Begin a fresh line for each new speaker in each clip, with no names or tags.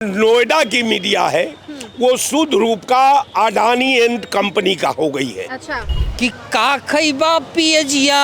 नोएडा की मीडिया है वो शुद्ध रूप का अडानी एंड कंपनी का हो गई है।
अच्छा।
कि का खइबा पियजिया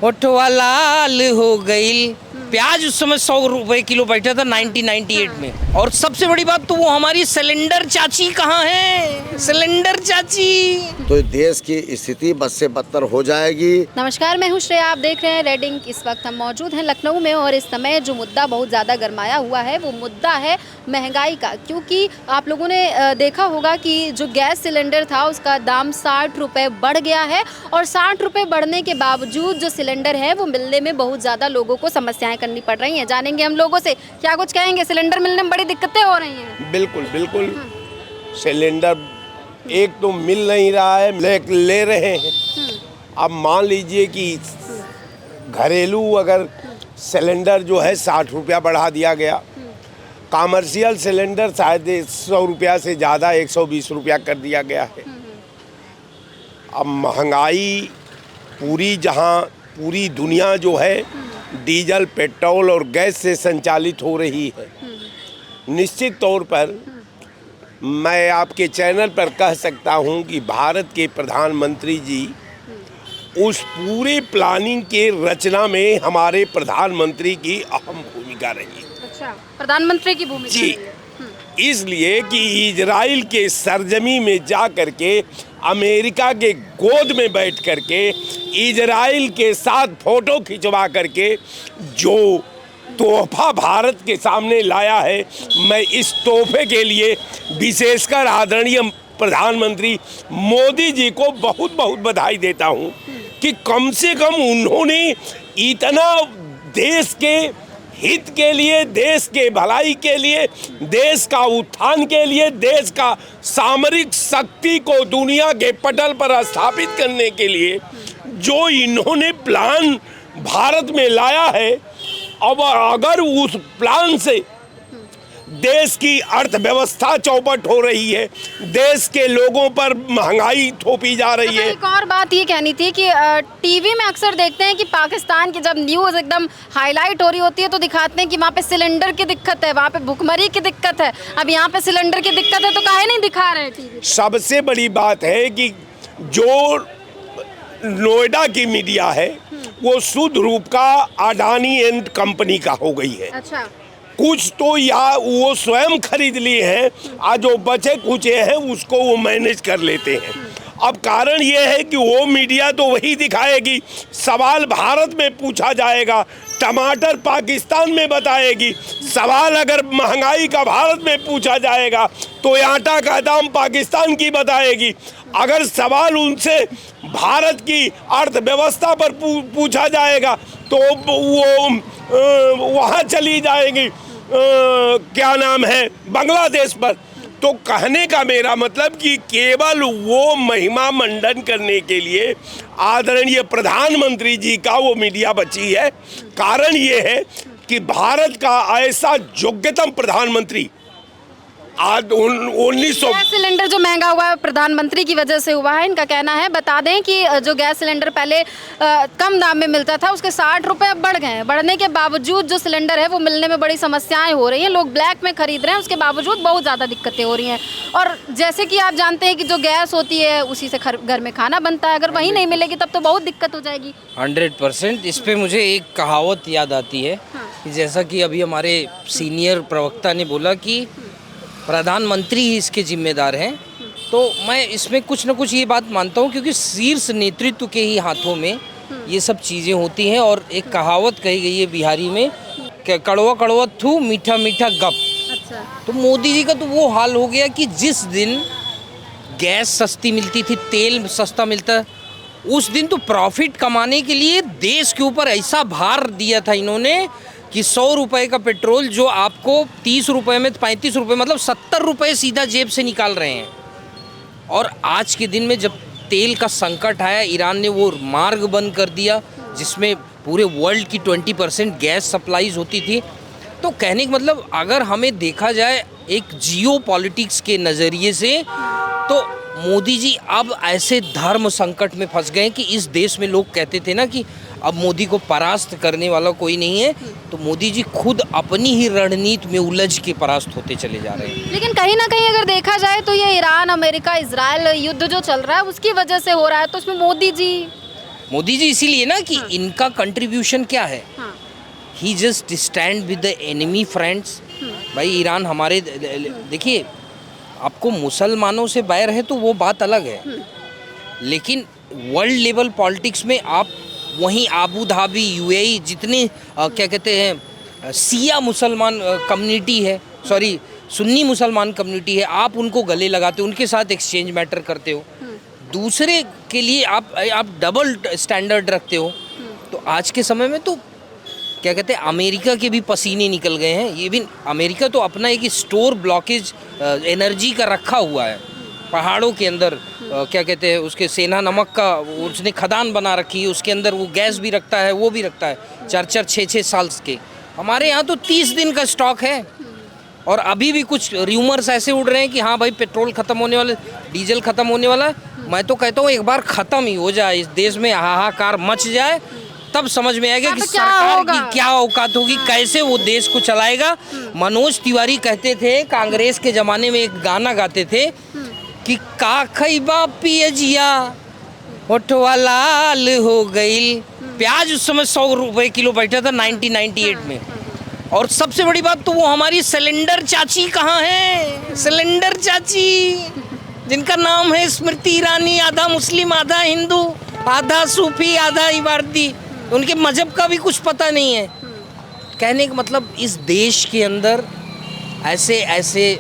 होठवा लाल हो गई। प्याज उस समय 100 रुपए किलो बैठा था 1998 में। और सबसे बड़ी बात तो वो हमारी सिलेंडर चाची कहाँ है, सिलेंडर चाची।
तो देश की स्थिति बद से बदतर हो जाएगी।
नमस्कार, मैं हूँ श्रेया, आप देख रहे हैं रेड इंक। इस वक्त हम मौजूद हैं लखनऊ में और इस समय जो मुद्दा बहुत ज़्यादा गरमाया हुआ है वो मुद्दा है महंगाई का। क्योंकि आप लोगों ने देखा होगा कि जो गैस सिलेंडर था उसका दाम 60 रुपये बढ़ गया है और 60 रुपये बढ़ने के बावजूद जो सिलेंडर है वो मिलने में बहुत ज़्यादा लोगों को समस्याएं करनी पड़ रही हैं। जानेंगे हम लोगों से क्या कुछ कहेंगे। सिलेंडर मिलने में बड़ी दिक्कतें हो रही हैं।
बिल्कुल बिल्कुल सिलेंडर एक तो मिल नहीं रहा है, ले रहे हैं। अब मान लीजिए कि घरेलू अगर सिलेंडर जो है 60 रुपया बढ़ा दिया गया, कॉमर्शियल सिलेंडर शायद 100 रुपया से ज़्यादा 120 रुपया कर दिया गया है। अब महंगाई पूरी दुनिया जो है डीजल, पेट्रोल और गैस से संचालित हो रही है। निश्चित तौर पर मैं आपके चैनल पर कह सकता हूं कि भारत के प्रधानमंत्री जी उस पूरे प्लानिंग के रचना में हमारे प्रधानमंत्री की अहम भूमिका रही।
अच्छा, प्रधानमंत्री की भूमिका
जी, इसलिए कि इजराइल के सरजमी में जा करके अमेरिका के गोद में बैठ करके इजराइल के साथ फोटो खिंचवा करके जो तोहफा भारत के सामने लाया है, मैं इस तोहफे के लिए विशेषकर आदरणीय प्रधानमंत्री मोदी जी को बहुत बहुत बधाई देता हूं कि कम से कम उन्होंने इतना देश के हित के लिए, देश के भलाई के लिए, देश का उत्थान के लिए, देश का सामरिक शक्ति को दुनिया के पटल पर स्थापित करने के लिए जो इन्होंने प्लान भारत में लाया है, अब अगर उस प्लान से देश की अर्थव्यवस्था चौपट हो रही है, देश के लोगों पर महंगाई थोपी जा रही है।
एक और बात ये कहनी थी कि टीवी में अक्सर देखते हैं कि पाकिस्तान की जब न्यूज़ एकदम हाईलाइट हो रही होती है तो दिखाते हैं कि वहाँ पे सिलेंडर की दिक्कत है, वहाँ पे भुखमरी की दिक्कत है। अब यहाँ पे सिलेंडर की दिक्कत है तो काहे नहीं दिखा रहे टीवी?
सबसे बड़ी बात है कि जो नोएडा की मीडिया है वो शुद्ध रूप का अडानी एंड कंपनी का हो गई है।
अच्छा।
कुछ तो या वो स्वयं खरीद लिए हैं, आज जो बचे कुचे हैं उसको वो मैनेज कर लेते हैं। अब कारण ये है कि वो मीडिया तो वही दिखाएगी, सवाल भारत में पूछा जाएगा, टमाटर पाकिस्तान में बताएगी। सवाल अगर महंगाई का भारत में पूछा जाएगा तो आटा का दाम पाकिस्तान की बताएगी। अगर सवाल उनसे भारत की अर्थव्यवस्था पर पूछा जाएगा तो वो वहाँ चली जाएगी, क्या नाम है, बांग्लादेश पर। तो कहने का मेरा मतलब कि केवल वो महिमा मंडन करने के लिए आदरणीय प्रधानमंत्री जी का वो मीडिया बची है। कारण ये है कि भारत का ऐसा योग्यतम प्रधानमंत्री आज 1900
गैस सिलेंडर जो महंगा हुआ है प्रधानमंत्री की वजह से हुआ है, इनका कहना है। बता दें कि जो गैस सिलेंडर पहले कम दाम में मिलता था उसके 60 रुपये अब बढ़ गए हैं। बढ़ने के बावजूद जो सिलेंडर है वो मिलने में बड़ी समस्याएं हो रही हैं। लोग ब्लैक में खरीद रहे हैं, उसके बावजूद बहुत ज़्यादा दिक्कतें हो रही हैं। और जैसे कि आप जानते हैं कि जो गैस होती है उसी से घर में खाना बनता है, अगर वही नहीं मिलेगी तब तो बहुत दिक्कत हो जाएगी।
100%। इस पे मुझे एक कहावत याद आती है कि जैसा कि अभी हमारे सीनियर प्रवक्ता ने बोला कि प्रधानमंत्री ही इसके जिम्मेदार हैं, तो मैं इसमें कुछ न कुछ ये बात मानता हूँ क्योंकि शीर्ष नेतृत्व के ही हाथों में ये सब चीज़ें होती हैं। और एक कहावत कही गई है बिहारी में कि कड़वा कड़वा थू मीठा मीठा गप।
अच्छा।
तो मोदी जी का तो वो हाल हो गया कि जिस दिन गैस सस्ती मिलती थी, तेल सस्ता मिलता, उस दिन तो प्रॉफिट कमाने के लिए देश के ऊपर ऐसा भार दिया था इन्होंने कि 100 रुपये का पेट्रोल जो आपको 30 रुपये में 35 रुपये मतलब 70 रुपये सीधा जेब से निकाल रहे हैं। और आज के दिन में जब तेल का संकट आया, ईरान ने वो मार्ग बंद कर दिया जिसमें पूरे वर्ल्ड की 20% गैस सप्लाईज होती थी। तो कहने का मतलब अगर हमें देखा जाए एक जियो पॉलिटिक्स के नज़रिए से तो मोदी जी अब ऐसे धर्म संकट में फंस गए कि इस देश में लोग कहते थे ना कि अब मोदी को परास्त करने वाला कोई नहीं है, तो मोदी जी खुद अपनी ही रणनीति में उलझ के परास्त होते चले जा रहे हैं।
लेकिन कहीं ना कहीं अगर देखा जाए तो ये ईरान अमेरिका इजराइल युद्ध जो चल रहा है उसकी वजह से हो रहा है, तो इसमें मोदी जी
इसीलिए ना कि इनका कंट्रीब्यूशन क्या है,
हाँ,
he just stand with the enemy friends. भाई ईरान हमारे, देखिए आपको मुसलमानों से बैर है तो वो बात अलग है, लेकिन वर्ल्ड लेवल पॉलिटिक्स में आप वहीं आबू धाबी यूएई जितने क्या कहते हैं सिया मुसलमान कम्युनिटी है, सॉरी सुन्नी मुसलमान कम्युनिटी है, आप उनको गले लगाते हो, उनके साथ एक्सचेंज मैटर करते हो, दूसरे के लिए आप डबल स्टैंडर्ड रखते हो। तो आज के समय में तो क्या कहते हैं अमेरिका के भी पसीने निकल गए हैं। ये भी अमेरिका तो अपना एक स्टोर ब्लॉकेज एनर्जी का रखा हुआ है पहाड़ों के अंदर, क्या कहते हैं उसके सेना नमक का उसने खदान बना रखी है, उसके अंदर वो गैस भी रखता है, वो भी रखता है 4-4, 6-6 साल के। हमारे यहाँ तो 30 दिन का स्टॉक है, और अभी भी कुछ र्यूमर्स ऐसे उड़ रहे हैं कि हाँ भाई पेट्रोल ख़त्म होने वाला, डीजल ख़त्म होने वाला है। मैं तो कहता हूँ एक बार ख़त्म ही हो जाए, इस देश में हाहाकार मच जाए, तब समझ में आएगा कि सरकार की क्या औकात होगी, कैसे वो देश को चलाएगा। मनोज तिवारी कहते थे, कांग्रेस के ज़माने में एक गाना गाते थे कि का खैबा पियजिया होठवा लाल हो गई। प्याज उस समय 100 रुपये किलो बैठा था 1998 में। और सबसे बड़ी बात तो वो हमारी सिलेंडर चाची कहाँ है, सिलेंडर चाची जिनका नाम है स्मृति ईरानी, आधा मुस्लिम आधा हिंदू, आधा सूफी आधा इबारती, उनके मजहब का भी कुछ पता नहीं है। कहने का मतलब इस देश के अंदर ऐसे ऐसे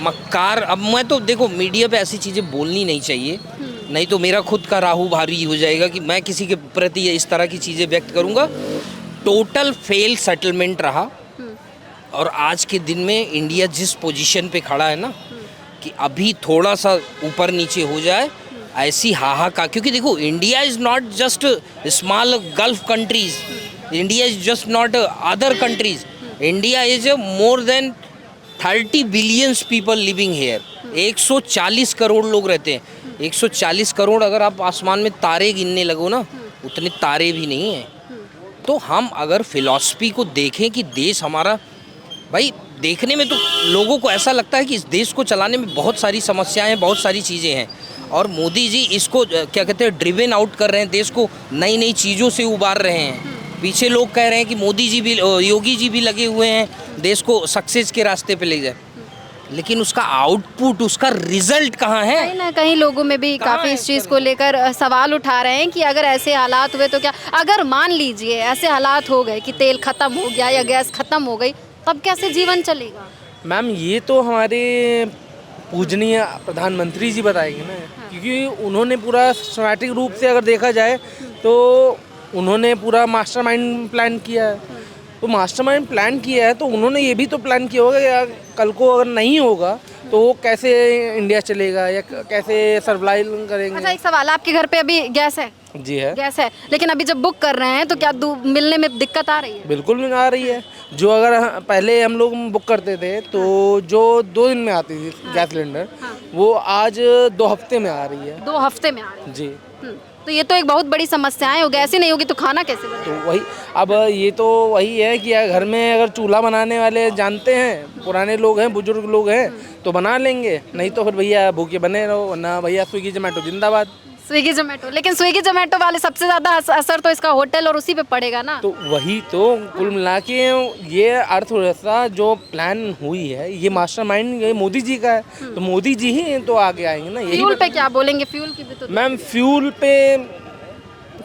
मक्कार, अब मैं तो देखो मीडिया पे ऐसी चीज़ें बोलनी नहीं चाहिए, नहीं तो मेरा खुद का राहु भारी हो जाएगा कि मैं किसी के प्रति इस तरह की चीज़ें व्यक्त करूँगा। टोटल फेल सेटलमेंट रहा, और आज के दिन में इंडिया जिस पोजीशन पे खड़ा है ना कि अभी थोड़ा सा ऊपर नीचे हो जाए ऐसी हाहाकार, क्योंकि देखो India is not just small gulf countries, India is just not other countries, India is more than 30 billions people living here. 140 crore लोग रहते हैं। 140 करोड़ अगर आप आसमान में तारे गिनने लगो ना, उतने तारे भी नहीं हैं। तो हम अगर फिलॉसफी को देखें कि देश हमारा, भाई देखने में तो लोगों को ऐसा लगता है कि इस देश को चलाने में बहुत सारी समस्याएं हैं, बहुत सारी चीज़ें हैं, और मोदी जी इसको क्या कहते हैं ड्रिवन आउट कर रहे हैं, देश को नई नई चीज़ों से उबार रहे हैं। पीछे लोग कह रहे हैं कि मोदी जी भी, योगी जी भी लगे हुए हैं देश को सक्सेस के रास्ते पे ले जाए, लेकिन उसका आउटपुट, उसका रिजल्ट कहाँ है?
कहीं ना कहीं लोगों में भी काफ़ी इस चीज़ को लेकर सवाल उठा रहे हैं कि अगर ऐसे हालात हुए तो क्या, अगर मान लीजिए ऐसे हालात हो गए कि तेल ख़त्म हो गया या गैस ख़त्म हो गई, तब कैसे जीवन चलेगा?
मैम ये तो हमारे पूजनीय प्रधानमंत्री जी बताएंगे ना, क्योंकि उन्होंने पूरा सिस्टमैटिक रूप से अगर देखा जाए तो उन्होंने पूरा मास्टरमाइंड प्लान किया है। तो मास्टरमाइंड प्लान किया है तो उन्होंने ये भी तो प्लान किया होगा यार कल को अगर नहीं होगा तो कैसे इंडिया चलेगा या कैसे सर्वाइव करेंगे।
अच्छा एक सवाल, आपके घर पे अभी गैस है?
जी है,
गैस है, लेकिन अभी जब बुक कर रहे हैं तो क्या मिलने में दिक्कत आ रही है?
बिल्कुल आ रही है। जो अगर पहले हम लोग बुक करते थे तो जो 2 दिन में आती थी गैस सिलेंडर, वो आज 2 हफ्ते में आ रही है।
2 हफ्ते में आ रही है
जी।
तो ये तो एक बहुत बड़ी समस्या है, गैस ही नहीं होगी तो खाना कैसे बनेगा?
तो वही, अब ये तो वही है कि घर में अगर चूल्हा बनाने वाले जानते हैं, पुराने लोग हैं, बुजुर्ग लोग हैं तो बना लेंगे, नहीं तो फिर भैया भूखे बने रहो, वरना भैया स्विगी जोमेटो जिंदाबाद।
स्विगी जोमेटो, लेकिन स्विगी जोमेटो वाले सबसे ज़्यादा असर तो इसका होटल और उसी पे पड़ेगा ना।
तो वही तो कुल मिला के ये अर्थव्यवस्था जो प्लान हुई है ये मास्टरमाइंड ये मोदी जी का है, तो मोदी जी ही तो आगे आएंगे ना।
फ्यूल पे क्या बोलेंगे? फ्यूल की भी तो
मैम फ्यूल पे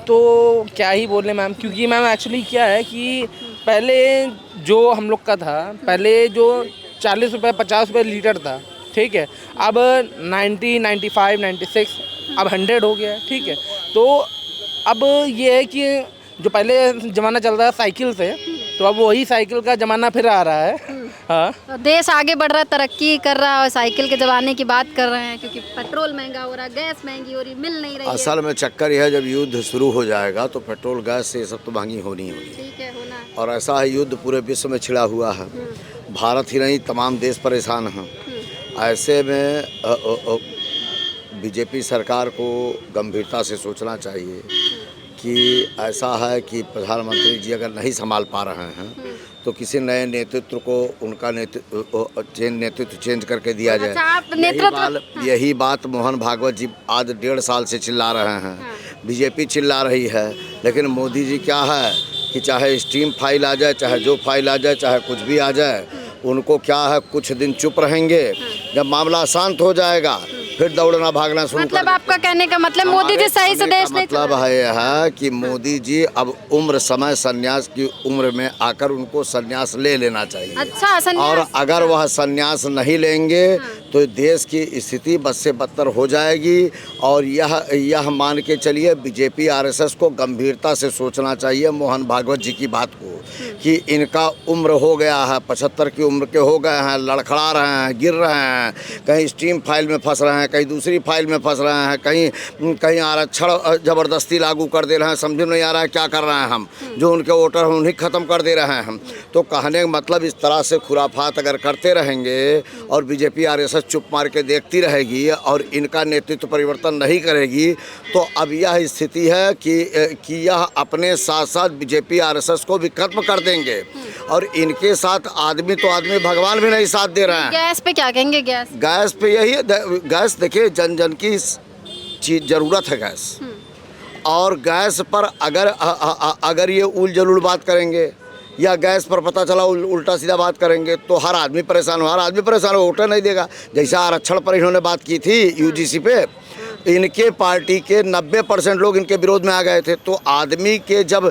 तो क्या ही बोले मैम, क्योंकि मैम एक्चुअली क्या है कि पहले जो हम लोग का था, पहले जो 40 रुपये 50 रुपये लीटर था, ठीक है, अब 90, 95, 96, अब 100 हो गया, ठीक है। तो अब ये है कि जो पहले ज़माना चल रहा है साइकिल से, तो अब वही साइकिल का ज़माना फिर आ रहा है। हाँ,
तो देश आगे बढ़ रहा है, तरक्की कर रहा है, और साइकिल के ज़माने की बात कर रहे हैं, क्योंकि पेट्रोल महंगा हो रहा है, गैस महंगी हो रही, मिल नहीं रही है।
असल में चक्कर यह है जब युद्ध शुरू हो जाएगा तो पेट्रोल गैस से ये सब तो महंगी होनी होगी।
ठीक है, होना है।
और ऐसा है युद्ध पूरे विश्व में छिड़ा हुआ है, भारत ही नहीं तमाम देश परेशान हैं। ऐसे में बीजेपी सरकार को गंभीरता से सोचना चाहिए कि ऐसा है कि प्रधानमंत्री जी अगर नहीं संभाल पा रहे हैं तो किसी नए नेतृत्व को उनका नेतृत्व चेंज करके दिया जाए।
अच्छा, आप
यही बात मोहन भागवत जी आज 1.5 साल से चिल्ला रहे हैं। बीजेपी चिल्ला रही है, लेकिन मोदी जी क्या है कि चाहे स्टीम फाइल आ जाए, चाहे जो फाइल आ जाए, चाहे कुछ भी आ जाए, उनको क्या है कुछ दिन चुप रहेंगे। जब मामला शांत हो जाएगा फिर दौड़ना भागना शुरू
मतलब आपका कहने का मतलब मोदी जी सही से देश नहीं
मतलब है कि मोदी जी अब उम्र समय संन्यास की उम्र में आकर उनको संन्यास ले लेना चाहिए।
अच्छा, संन्यास।
और अगर वह संन्यास नहीं लेंगे तो देश की स्थिति बद से बदतर हो जाएगी। और यह मान के चलिए बीजेपी आरएसएस को गंभीरता से सोचना चाहिए मोहन भागवत जी की बात को कि इनका उम्र हो गया है, 75 की उम्र के हो गए हैं, लड़खड़ा रहे हैं, गिर रहे हैं, कहीं स्टीम फाइल में फंस रहे हैं, कहीं दूसरी फाइल में फंस रहे हैं, कहीं आरक्षण ज़बरदस्ती लागू कर दे रहे हैं। समझ में नहीं आ रहा है क्या कर रहे हैं हम, जो उनके वोटर हैं उन्हें ख़त्म कर दे रहे हैं हम। तो कहने का मतलब इस तरह से खुराफात अगर करते रहेंगे और बीजेपी आरएसएस चुप मार के देखती रहेगी और इनका नेतृत्व परिवर्तन नहीं करेगी तो अब यह स्थिति है कि यह अपने साथ साथ बीजेपी आरएसएस को भी खत्म कर देंगे। और इनके साथ आदमी तो आदमी भगवान भी नहीं साथ दे रहे हैं।
गैस पे क्या कहेंगे? गैस
पे यही है, गैस देखिए जन जन की चीज ज़रूरत है गैस। और गैस पर अगर ये उल जलूल बात करेंगे या गैस पर पता चला उल्टा सीधा बात करेंगे तो हर आदमी परेशान हो, वोटर नहीं देगा। जैसा आरक्षण पर इन्होंने बात की थी यूजीसी पे, इनके पार्टी के 90% लोग इनके विरोध में आ गए थे। तो आदमी के जब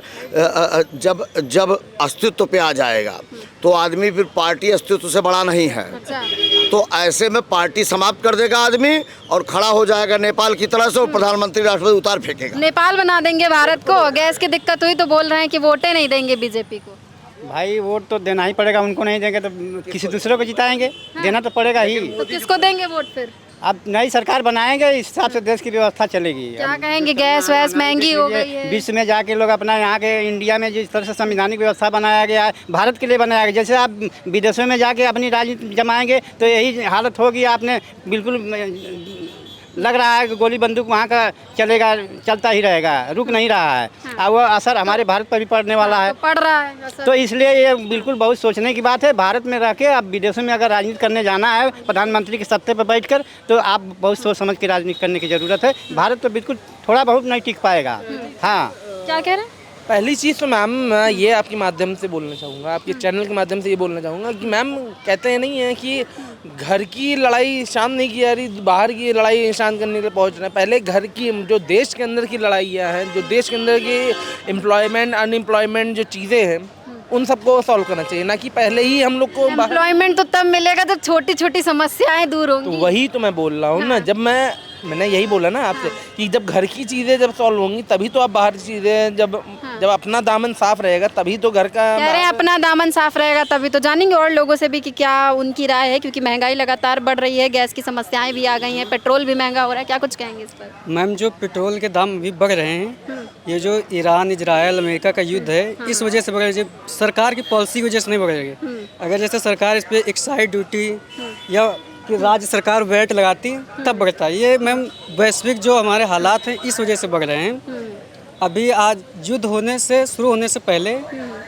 अस्तित्व पे आ जाएगा तो आदमी फिर पार्टी अस्तित्व से बड़ा नहीं है।
अच्छा।
तो ऐसे में पार्टी समाप्त कर देगा आदमी और खड़ा हो जाएगा नेपाल की तरह से और प्रधानमंत्री राष्ट्रपति उतार फेंकेगा।
नेपाल बना देंगे भारत को। गैस की दिक्कत हुई तो बोल रहे हैं कि वोटें नहीं देंगे बीजेपी को।
भाई वोट तो देना ही पड़ेगा, उनको नहीं देंगे तो किसी दूसरे को जिताएंगे। देना तो पड़ेगा ही।
तो किसको देंगे वोट फिर?
अब नई सरकार बनाएंगे, इस हिसाब से देश की व्यवस्था चलेगी।
क्या कहेंगे? गैस वैस महंगी हो गई है।
विश्व में जाके लोग अपना यहाँ के इंडिया में जिस तरह से संवैधानिक व्यवस्था बनाया गया है भारत के लिए बनाया गया, जैसे आप विदेशों में जाके अपनी राजनीति जमाएंगे तो यही हालत होगी। आपने बिल्कुल लग रहा है कि गोली बंदूक वहाँ का चलता ही रहेगा, रुक नहीं रहा है। और वो असर हमारे भारत पर भी पड़ने वाला है।
तो पड़ रहा है असर।
तो इसलिए ये बिल्कुल बहुत सोचने की बात है। भारत में रह के अब विदेशों में अगर राजनीति करने जाना है प्रधानमंत्री के सत्ते पर बैठकर तो आप बहुत सोच समझ के राजनीति करने की ज़रूरत है। भारत तो बिल्कुल थोड़ा बहुत नहीं टिक पाएगा। हाँ,
क्या कह रहे हैं?
पहली चीज़ तो मैम मैं ये आपके माध्यम से बोलना चाहूँगा, आपके चैनल के माध्यम से ये बोलना चाहूँगा कि मैम कहते हैं नहीं है कि घर की लड़ाई शांत नहीं की जा रही, बाहर की लड़ाई शांत करने के लिए पहुँच रहे हैं। पहले घर की जो देश के अंदर की लड़ाइयाँ हैं, जो देश के अंदर की एम्प्लॉयमेंट अनएम्प्लॉयमेंट जो चीज़ें हैं उन सबको सॉल्व करना चाहिए, ना कि पहले ही हम लोग को
एम्प्लॉयमेंट तो तब मिलेगा जब छोटी छोटी समस्याएं दूर होंगी।
तो वही तो मैं बोल रहा हूँ ना, जब मैंने यही बोला ना आपसे कि जब घर की चीज़ें जब सॉल्व होंगी तभी तो आप बाहर की चीज़ें जब अपना दामन साफ रहेगा तभी तो घर का
कह रहे हैं अपना दामन साफ रहेगा तभी तो। जानेंगे और लोगों से भी कि क्या उनकी राय है, क्योंकि महंगाई लगातार बढ़ रही है, गैस की समस्याएं भी आ गई हैं, पेट्रोल भी महंगा हो रहा है। क्या कुछ कहेंगे इस पर?
मैम जो पेट्रोल के दाम भी बढ़ रहे हैं, ये जो ईरान इजराइल अमेरिका का युद्ध है इस वजह से बढ़ रही है। सरकार की पॉलिसी की वजह से नहीं बढ़ रही है। अगर जैसे सरकार इस पर एक्साइज ड्यूटी या कि राज्य सरकार वैट लगाती तब बढ़ता है। ये मैम वैश्विक जो हमारे हालात हैं इस वजह से बढ़ रहे हैं। अभी आज युद्ध होने से शुरू होने से पहले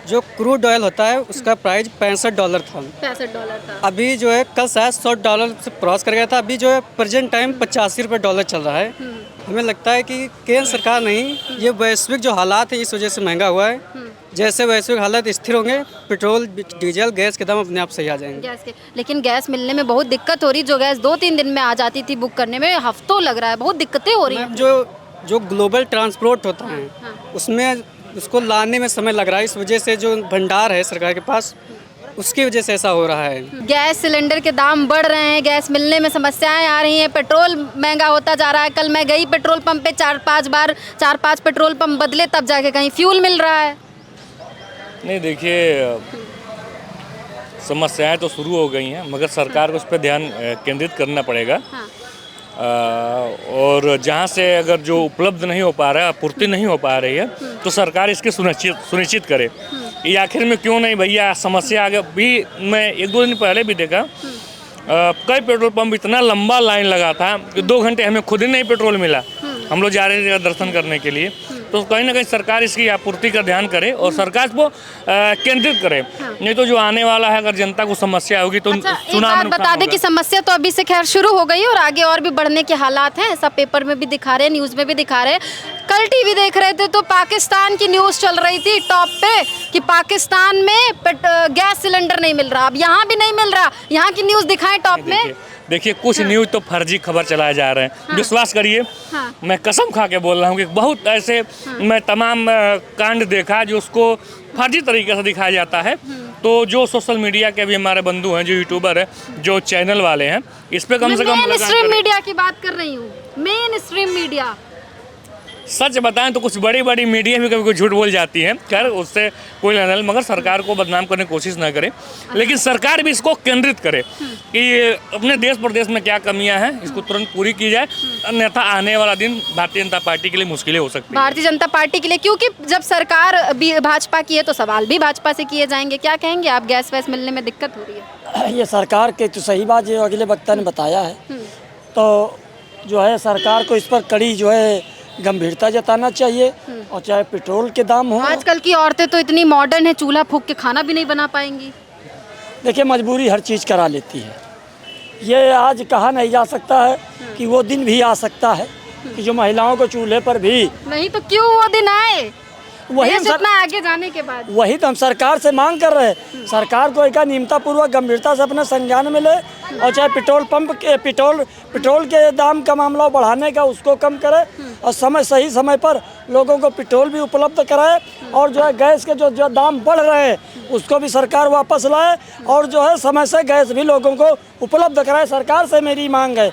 जो क्रूड ऑयल होता है उसका प्राइस $65 था।
$65 था।
अभी जो है कल शायद $100 से क्रॉस कर गया था। अभी जो है प्रेजेंट टाइम $85 चल रहा है। हमें लगता है कि केंद्र सरकार नहीं, ये वैश्विक जो हालात है इस वजह से महंगा हुआ है। जैसे वैश्विक हालत स्थिर होंगे पेट्रोल डीजल गैस के दाम अपने आप सही आ जाएंगे।
गैस के लेकिन गैस मिलने में बहुत दिक्कत हो रही। जो गैस 2-3 दिन में आ जाती थी बुक करने में हफ्तों लग रहा है, बहुत दिक्कतें हो रही हैं।
जो ग्लोबल ट्रांसपोर्ट होता है उसमें उसको लाने में समय लग रहा है। इस वजह से जो भंडार है सरकार के पास उसकी वजह से ऐसा हो रहा है।
गैस सिलेंडर के दाम बढ़ रहे हैं, गैस मिलने में समस्याएं आ रही हैं, पेट्रोल महंगा होता जा रहा है। कल मैं गई पेट्रोल पंप पे 4-5 पेट्रोल पंप बदले तब जाके कहीं फ्यूल मिल रहा है।
नहीं देखिए, समस्याएं तो शुरू हो गई हैं मगर सरकार को उस पर ध्यान केंद्रित करना पड़ेगा। और जहाँ से अगर जो उपलब्ध नहीं हो पा रहा है, आपूर्ति नहीं हो पा रही है तो सरकार इसकी सुनिश्चित करे। ये आखिर में क्यों नहीं भैया, समस्या आगे भी मैं 1-2 दिन पहले भी देखा कई पेट्रोल पंप इतना लंबा लाइन लगा था कि 2 घंटे हमें खुद ही नहीं पेट्रोल मिला। हम लोग जा रहे थे दर्शन करने के लिए तो कहीं ना कहीं सरकार इसकी आपूर्ति का ध्यान करे और सरकार इसको केंद्रित करे। नहीं तो जो आने वाला है, अगर जनता को समस्या होगी तो
अच्छा, एक
चुनाव
बात
में
बता दें कि समस्या तो अभी से खैर शुरू हो गई और आगे और भी बढ़ने के हालात हैं, ऐसा पेपर में भी दिखा रहे हैं, न्यूज़ में भी दिखा रहे हैं। कल टीवी देख रहे थे तो पाकिस्तान की न्यूज़ चल रही थी टॉप पे कि पाकिस्तान में गैस सिलेंडर नहीं मिल रहा, अब यहाँ भी नहीं मिल रहा, यहाँ की न्यूज़ दिखाएं टॉप में।
देखिए कुछ न्यूज़ तो फर्जी खबर चलाए जा रहे हैं, विश्वास करिए। मैं कसम खा के बोल रहा हूँ कि बहुत ऐसे मैं तमाम कांड देखा जो उसको फर्जी तरीके से दिखाया जाता है। तो जो सोशल मीडिया के भी हमारे बंधु हैं, जो यूट्यूबर हैं, जो चैनल वाले हैं, इस पे कम से कम
मेन स्ट्रीम मीडिया की बात कर रही हूँ, मेन स्ट्रीम मीडिया।
सच बताएं तो कुछ बड़ी बड़ी मीडिया भी कभी कोई झूठ बोल जाती है, खैर उससे कोई लेना नहीं, मगर सरकार को बदनाम करने की कोशिश ना करे। लेकिन सरकार भी इसको केंद्रित करे कि अपने देश प्रदेश में क्या कमियां हैं, इसको तुरंत पूरी की जाए, अन्यथा आने वाला दिन भारतीय जनता पार्टी के लिए मुश्किलें हो सकती है।
भारतीय जनता पार्टी के लिए, क्योंकि जब सरकार भाजपा की है तो सवाल भी भाजपा से किए जाएंगे। क्या कहेंगे आप, गैस वैस मिलने में दिक्कत हो रही है?
ये सरकार के तो सही बात जो अगले वक्ता ने बताया है, तो जो है सरकार को इस पर कड़ी जो है गंभीरता जताना चाहिए। और चाहे पेट्रोल के दाम हो,
आजकल की औरतें तो इतनी मॉडर्न है, चूल्हा फूंक के खाना भी नहीं बना पाएंगी।
देखिए मजबूरी हर चीज़ करा लेती है। ये आज कहा नहीं जा सकता है कि वो दिन भी आ सकता है कि जो महिलाओं को चूल्हे पर भी, नहीं
तो क्यों वो दिन आए,
वही
इतना आगे जाने के बाद
वही तो हम सरकार से मांग कर रहे हैं। सरकार को एक नियमतापूर्वक गंभीरता से अपने संज्ञान में ले और चाहे पेट्रोल के दाम का मामला बढ़ाने का उसको कम करे और सही समय पर लोगों को पेट्रोल भी उपलब्ध कराए और जो है गैस के जो दाम बढ़ रहे हैं उसको भी सरकार वापस लाए और जो है समय से गैस भी लोगों को उपलब्ध कराए। सरकार से मेरी मांग है।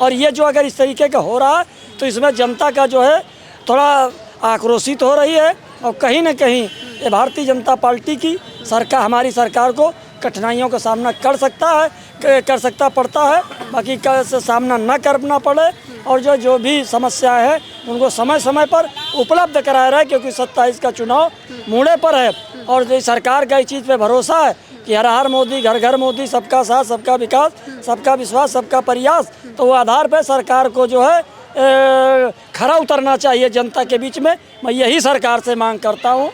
और ये जो अगर इस तरीके का हो रहा है तो इसमें जनता का जो है थोड़ा आक्रोशित हो रही है और कहीं न कहीं ये भारतीय जनता पार्टी की सरकार, हमारी सरकार को कठिनाइयों का सामना कर सकता पड़ता है, बाकी का सामना न करना पड़े और जो भी समस्याएं हैं उनको समय समय पर उपलब्ध कराया रहे, क्योंकि 27 का चुनाव मुड़े पर है। और जो सरकार का इस चीज़ पे भरोसा है कि हर हर मोदी, घर घर मोदी, सबका साथ, सबका विकास, सबका विश्वास, सबका प्रयास, तो वो आधार पर सरकार को जो है खरा उतरना चाहिए जनता के बीच में। मैं यही सरकार से मांग करता हूँ।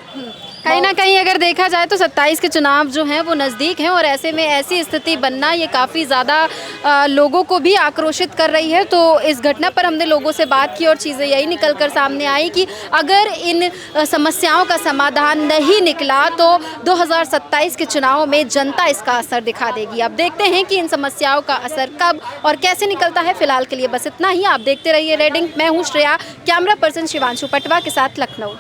कहीं ना कहीं अगर देखा जाए तो 27 के चुनाव जो हैं वो नज़दीक हैं और ऐसे में ऐसी स्थिति बनना ये काफ़ी ज़्यादा लोगों को भी आक्रोशित कर रही है। तो इस घटना पर हमने लोगों से बात की और चीज़ें यही निकल कर सामने आई कि अगर इन समस्याओं का समाधान नहीं निकला तो 2027 के चुनाव में जनता इसका असर दिखा देगी। अब देखते हैं कि इन समस्याओं का असर कब और कैसे निकलता है। फिलहाल के लिए बस इतना ही। आप देखते रहिए रेड इंक। मैं हूँ श्रेया, कैमरा पर्सन शिवांशु पटवा के साथ लखनऊ।